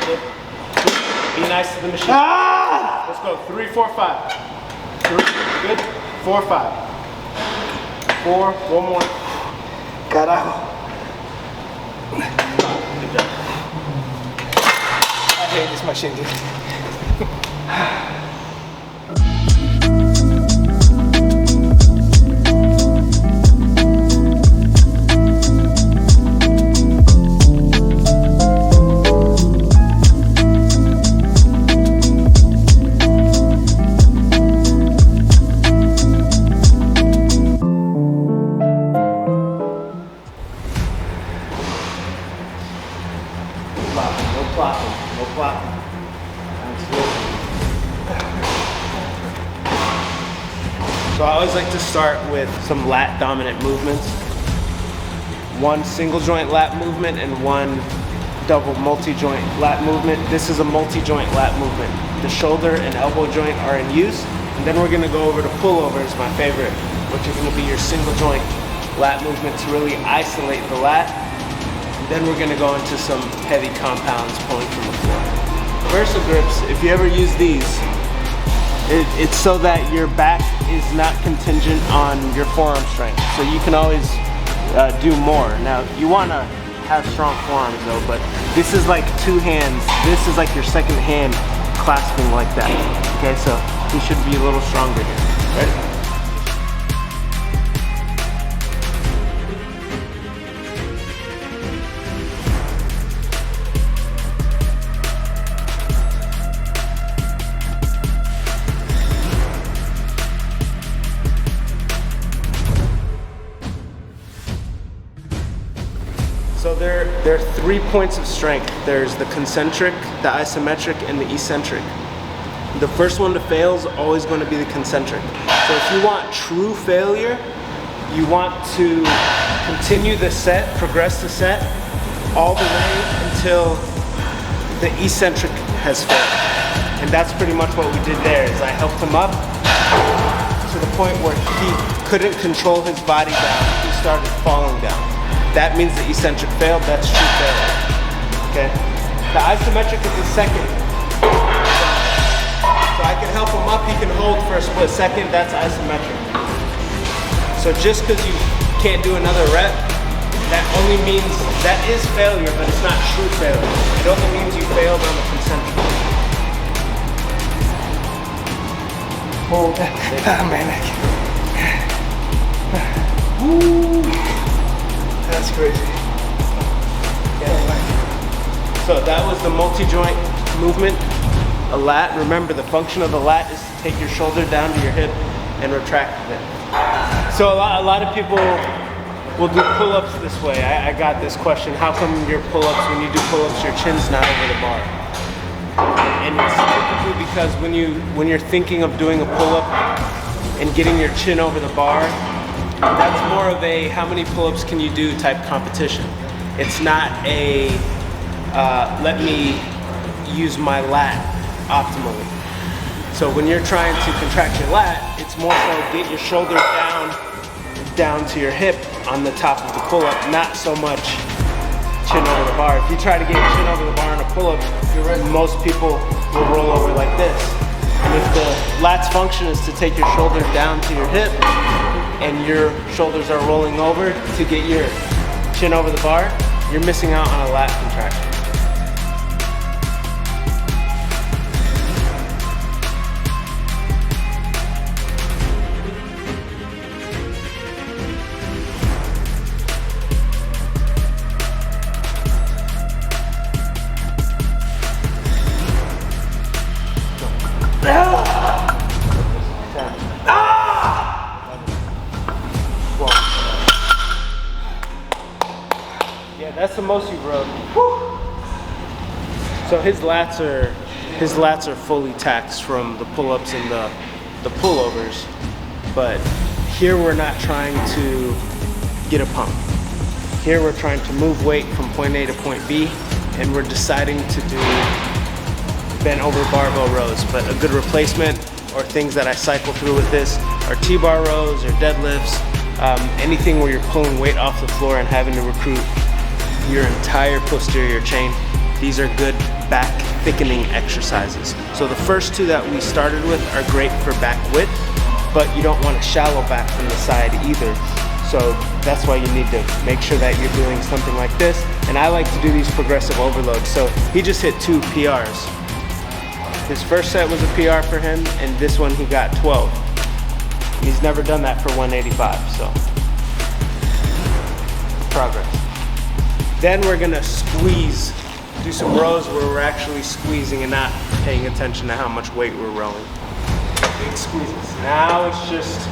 Good. Be nice to the machine. Let's go. 3, 4, 5. 3. Good. 4, 5. 4. One more. Carajo. Good job. I hate this machine, dude. No flopping. No flopping. So I always like to start with some lat dominant movements. One single joint lat movement and one double multi-joint lat movement. This is a multi-joint lat movement. The shoulder and elbow joint are in use. And then we're gonna go over to pullovers, my favorite, which is gonna be your single joint lat movement to really isolate the lat. And then we're gonna go into some heavy compounds pulling from the floor. Versa grips, if you ever use these, it's so that your back is not contingent on your forearm strength. So you can always do more. Now, you wanna have strong forearms though, but this is like two hands. This is like your second hand clasping like that. Okay, so you should be a little stronger here. Ready? So there are 3 points of strength. There's the concentric, the isometric, and the eccentric. The first one to fail is always going to be the concentric. So if you want true failure, you want to continue the set, progress the set all the way until the eccentric has failed. And that's pretty much what we did there, is I helped him up to the point where he couldn't control his body down. He started falling down. That means the eccentric failed, that's true failure. Okay? The isometric is the second. So I can help him up, he can hold for a split second, that's isometric. So just because you can't do another rep, that only means, that is failure, but it's not true failure. It only means you failed on the concentric. Oh, man. Woo. That's crazy. So that was the multi-joint movement. A lat, remember the function of the lat is to take your shoulder down to your hip and retract it. So a lot of people will do pull-ups this way. I got this question, how come your pull-ups, when you do pull-ups, your chin's not over the bar? And it's typically because when you're thinking of doing a pull-up and getting your chin over the bar, that's more of a how many pull-ups can you do type competition. It's not a let me use my lat optimally. So when you're trying to contract your lat, it's more so get your shoulder down to your hip on the top of the pull-up, not so much chin over the bar. If you try to get your chin over the bar in a pull-up, most people will roll over like this. And if the lat's function is to take your shoulder down to your hip, and your shoulders are rolling over to get your chin over the bar, you're missing out on a lat contraction. Yeah, that's the most you've rode. Woo! So his lats are fully taxed from the pull-ups and the pullovers, but here we're not trying to get a pump. Here we're trying to move weight from point A to point B, and we're deciding to do bent over barbell rows. But a good replacement, or things that I cycle through with this, are T-bar rows or deadlifts, anything where you're pulling weight off the floor and having to recruit your entire posterior chain. These are good back thickening exercises. So the first two that we started with are great for back width, but you don't want a shallow back from the side either. So that's why you need to make sure that you're doing something like this. And I like to do these progressive overloads. So he just hit 2 PRs. His first set was a PR for him, and this one he got 12. He's never done that for 185, so progress. Then we're gonna squeeze, do some rows where we're actually squeezing and not paying attention to how much weight we're rowing. Big squeezes. Now it's just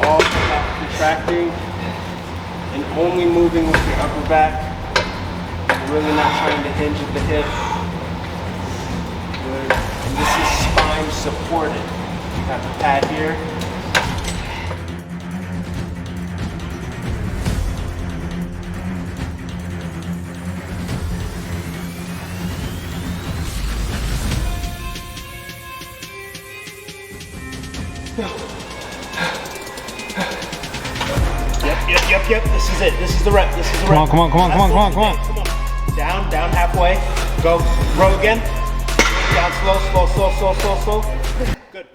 all about contracting and only moving with your upper back. You're really not trying to hinge at the hip. Good. And this is spine supported. You got the pad here. Yep, this is it. This is the rep. This is the rep. Come on. Down halfway. Go. Row again. Down slow. Good.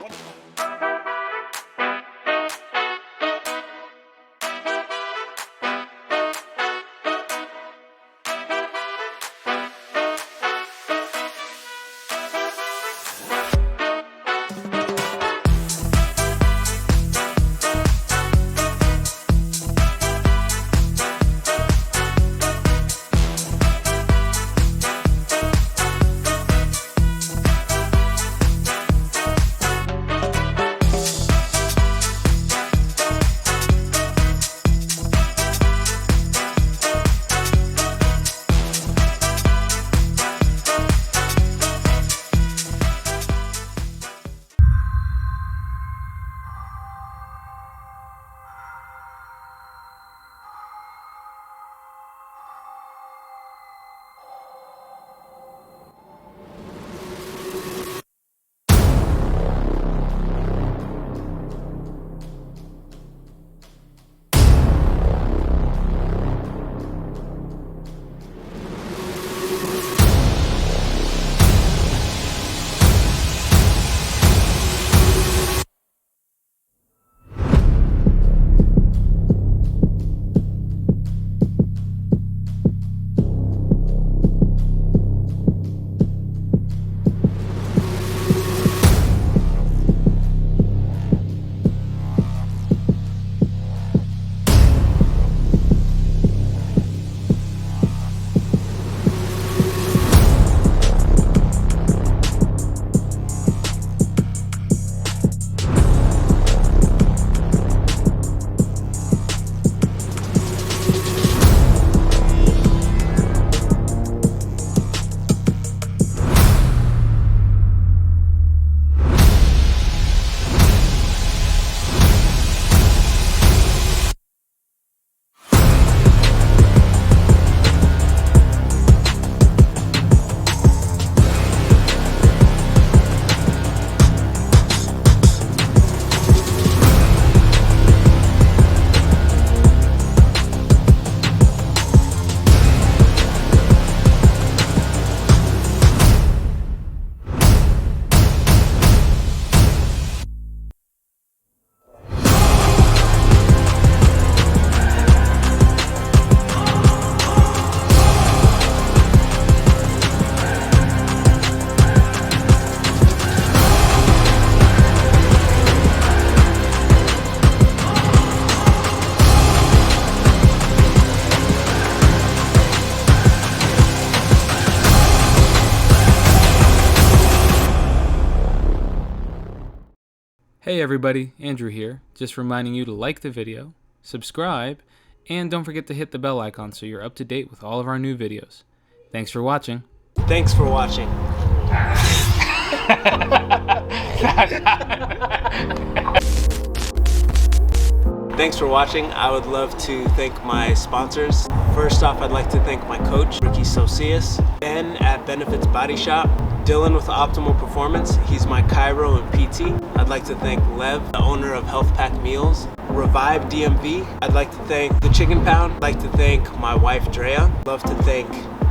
Hey everybody, Andrew here, just reminding you to like the video, subscribe, and don't forget to hit the bell icon so you're up to date with all of our new videos. Thanks for watching. Thanks for watching. Thanks for watching. I would love to thank my sponsors. First off, I'd like to thank my coach, Ricky Socias, Ben at Benefits Body Shop, Dylan with Optimal Performance, he's my chiro and PT. I'd like to thank Lev, the owner of Health Pack Meals, Revive DMV. I'd like to thank the Chicken Pound. I'd like to thank my wife, Drea. Love to thank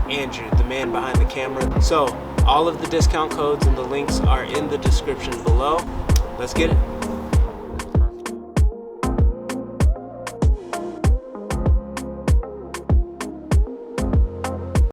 Andrew, the man behind the camera. So all of the discount codes and the links are in the description below. Let's get it.